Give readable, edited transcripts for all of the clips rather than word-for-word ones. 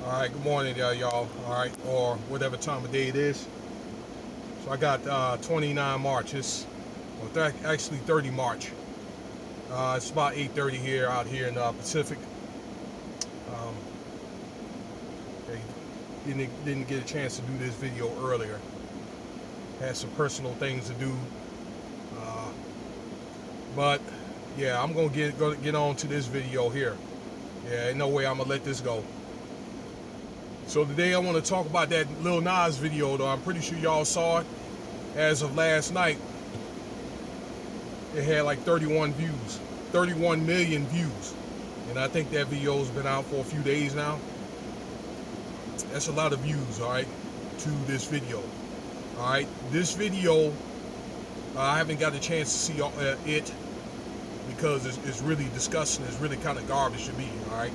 All right, good morning, y'all. All right, or whatever time of day it is. So I got 29 March. Actually 30 March. It's about 8:30 here out here in the Pacific. Um, okay, didn't get a chance to do this video earlier. Had some personal things to do, uh, but yeah, I'm gonna get on to this video here. Yeah, ain't no way I'm gonna let this go. So today I want to talk about that Lil Nas video, though. I'm pretty sure y'all saw it. As of last night, it had like 31 views, 31 million views. And I think that video's been out for a few days now. That's a lot of views, all right, to this video. All right, this video, I haven't got a chance to see it because it's really disgusting. It's really kind of garbage to me, all right.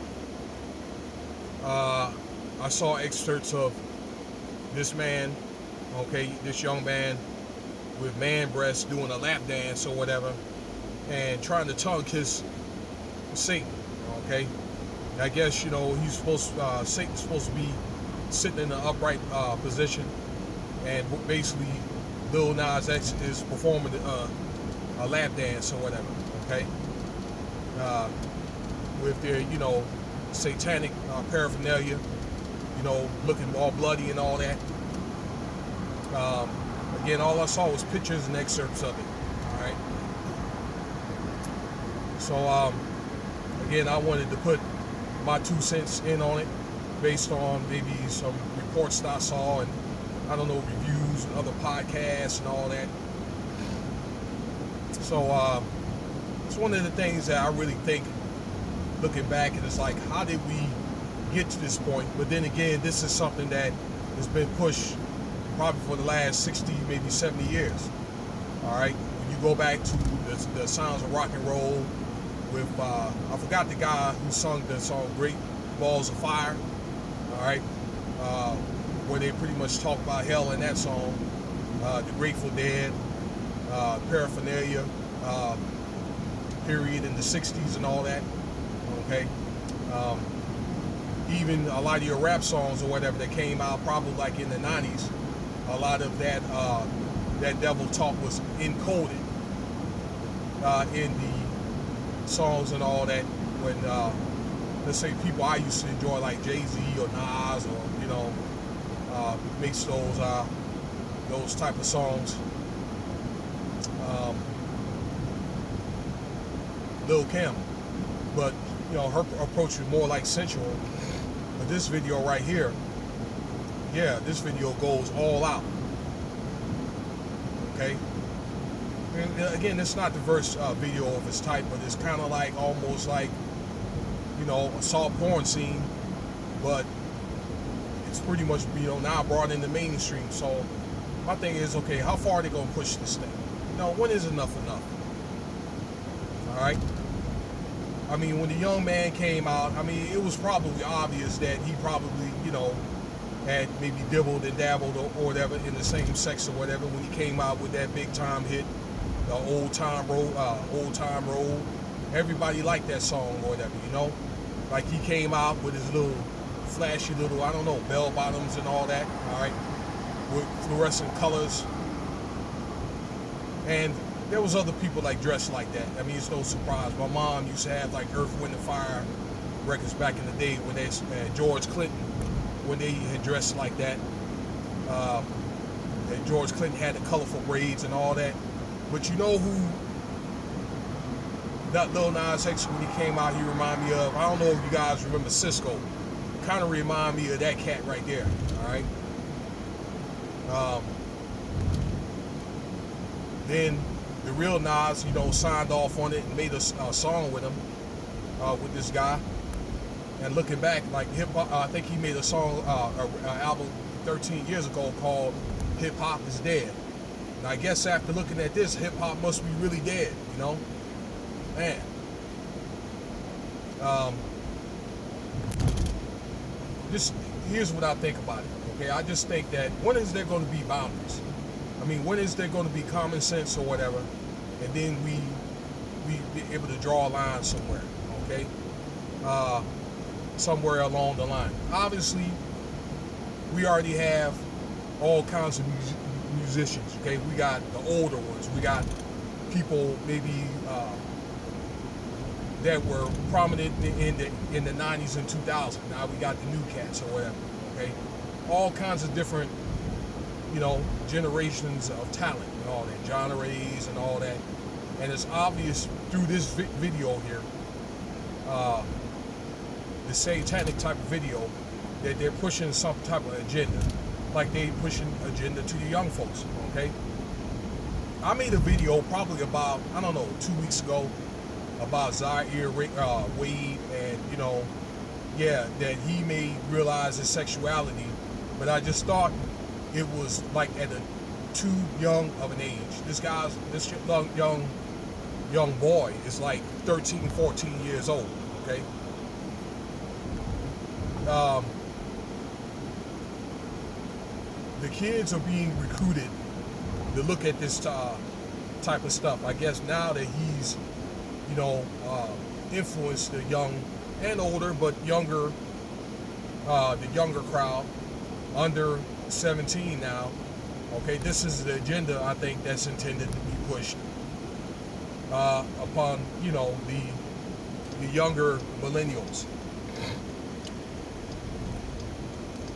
I saw excerpts of this man, okay, this young man with man breasts doing a lap dance or whatever, and trying to tongue kiss Satan, okay. And I guess he's Satan's supposed to be sitting in an upright position, and basically Lil Nas X is performing a lap dance or whatever, okay, with their satanic paraphernalia, looking all bloody and all that. Again, all I saw was pictures and excerpts of it. All right. So again, I wanted to put my 2 cents in on it, based on maybe some reports that I saw, and I don't know, reviews and other podcasts and all that. So it's one of the things that I really think, looking back, and it's like, how did we get to this point? But then again, this is something that has been pushed probably for the last 60, maybe 70 years. All right, when you go back to the sounds of rock and roll with, I forgot the guy who sung the song Great Balls of Fire, all right, where they pretty much talk about hell in that song, the Grateful Dead, paraphernalia, period in the 60s and all that, okay. Even a lot of your rap songs or whatever that came out probably like in the 90s, a lot of that devil talk was encoded in the songs and all that. When let's say people I used to enjoy, like Jay-Z or Nas, or makes those type of songs. Lil Kim, but her approach was more like sensual. But this video right here, yeah, this video goes all out. Okay. And again, it's not the first video of its type, but it's kind of like almost like a soft porn scene, but it's pretty much now brought in the mainstream. So my thing is, okay, how far are they gonna push this thing? When is enough enough? All right. I mean, when the young man came out, I mean, it was probably obvious that he probably, had maybe dibbled and dabbled or whatever in the same sex or whatever when he came out with that big time hit, the Old Time Road. Everybody liked that song or whatever, Like he came out with his little flashy little, I don't know, bell bottoms and all that, all right, with fluorescent colors. And there was other people like dressed like that. I mean, it's no surprise. My mom used to have like Earth, Wind and Fire records back in the day when they George Clinton, when they had dressed like that. And George Clinton had the colorful braids and all that. But you know who that Lil Nas X, when he came out, he reminded me of? I don't know if you guys remember Cisco. Kind of remind me of that cat right there. All right. Then the real Nas, signed off on it and made a song with him, with this guy. And looking back, like hip hop, I think he made a song, an album 13 years ago called "Hip Hop Is Dead." And I guess after looking at this, hip hop must be really dead, man. Just here's what I think about it. Okay, I just think that when is there going to be boundaries? I mean, when is there going to be common sense or whatever, and then we be able to draw a line somewhere, okay? somewhere along the line. Obviously, we already have all kinds of musicians. Okay, we got the older ones. We got people maybe that were prominent in the 90s and 2000s. Now we got the new cats or whatever. Okay, all kinds of different, generations of talent and all that, genres and all that. And it's obvious through this video here, the satanic type of video, that they're pushing some type of agenda, like they pushing agenda to the young folks. Okay, I made a video probably about, I don't know, 2 weeks ago about Zaire Wade, and that he may realize his sexuality, but I just thought it was like at a too young of an age. This young boy is like 13, 14 years old. Okay. The kids are being recruited to look at this type of stuff. I guess now that he's, influenced the young and older, but the younger crowd, under 17 now. Okay, this is the agenda, I think, that's intended to be pushed upon, the younger millennials.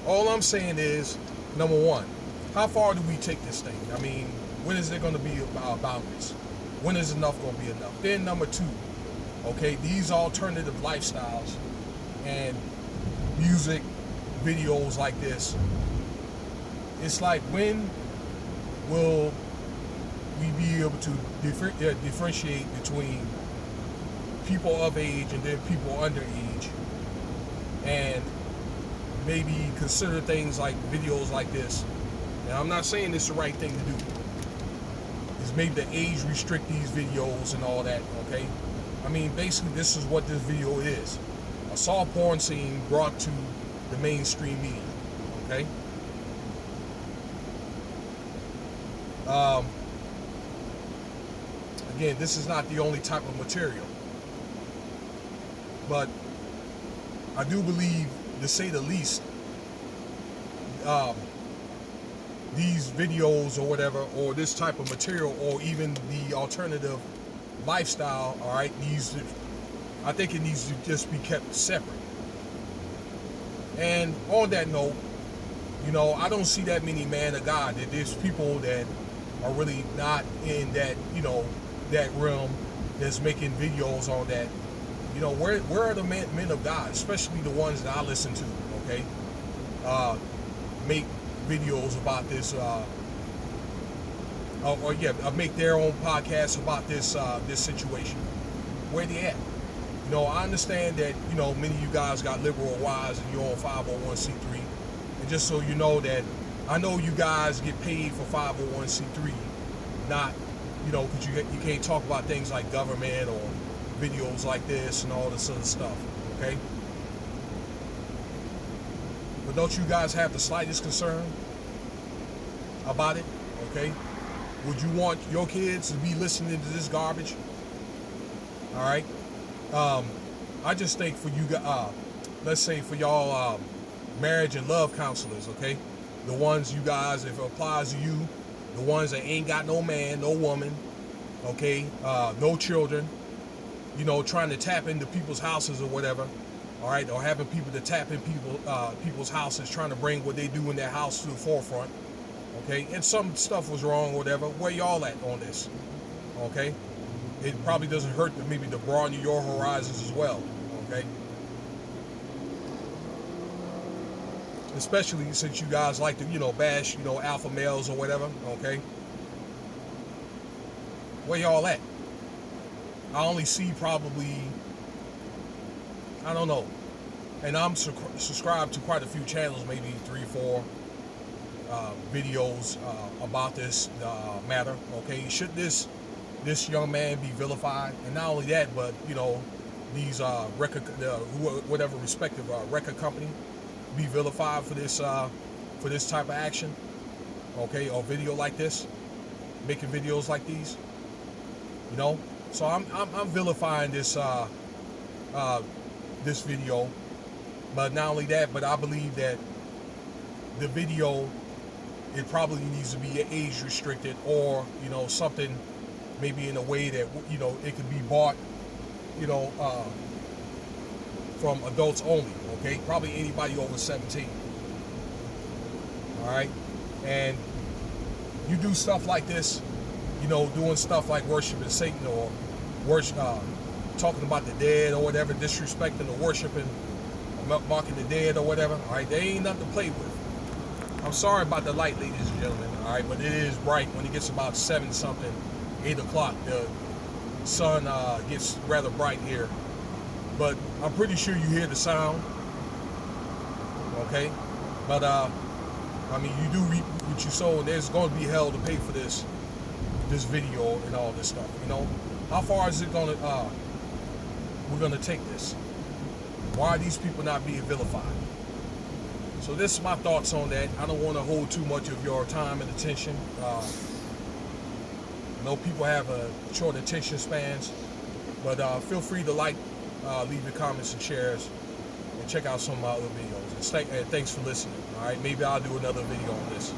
All I'm saying is, number one, how far do we take this thing? I mean, when is it going to be about this? When is enough going to be enough? Then number two, okay, these alternative lifestyles and music videos like this, it's like, when will we be able to differentiate between people of age and then people under age, and maybe consider things like videos like this? Now, I'm not saying it's the right thing to do. Is maybe the age restrict these videos and all that, okay? I mean, basically, this is what this video is. A soft porn scene brought to the mainstream media, okay? Again, this is not the only type of material, but I do believe, to say the least, these videos or whatever, or this type of material, or even the alternative lifestyle, all right, I think it needs to just be kept separate. And on that note, I don't see that many man of God, that there's people that are really not in that, that realm, that's making videos on that. Where are the men of God, especially the ones that I listen to, okay, make videos about this, make their own podcasts about this situation? Where they at? I understand that, many of you guys got liberal wives and you're on 501c3. And just so you know that, I know you guys get paid for 501c3, not, because you can't talk about things like government or videos like this and all this other stuff, okay? But don't you guys have the slightest concern about it, okay? Would you want your kids to be listening to this garbage? All right? I just think for you guys, let's say for y'all marriage and love counselors, okay? The ones, you guys, if it applies to you, the ones that ain't got no man, no woman, okay, no children, trying to tap into people's houses or whatever, all right, or having people to tap in people's houses, trying to bring what they do in their house to the forefront, okay, and some stuff was wrong or whatever. Where y'all at on this, okay? It probably doesn't hurt to maybe to broaden your horizons as well, okay? Especially since you guys like to, bash, alpha males or whatever, okay? Where y'all at? I only see probably, I don't know, and I'm subscribed to quite a few channels, maybe 3, 4 videos about this matter, okay? Should this young man be vilified? And not only that, but, these whatever respective record company be vilified for this type of action, okay, or video like this, making videos like these, So I'm vilifying this this video, But not only that, but I believe that the video, it probably needs to be age restricted, or something maybe in a way that it could be bought from adults only. Okay, probably anybody over 17. All right, and you do stuff like this, doing stuff like worshiping Satan, or worship, talking about the dead or whatever, disrespecting or worshiping, mocking the dead or whatever. All right, there ain't nothing to play with. I'm sorry about the light, ladies and gentlemen. All right, but it is bright. When it gets about 7 something, 8 o'clock, the sun gets rather bright here. But I'm pretty sure you hear the sound. Okay, but I mean, you do reap what you sow, and there's going to be hell to pay for this video and all this stuff. How far is it going to? We're going to take this. Why are these people not being vilified? So this is my thoughts on that. I don't want to hold too much of your time and attention. I know people have short attention spans, but feel free to leave your comments and shares, and check out some of my other videos. And thanks for listening. All right, maybe I'll do another video on this.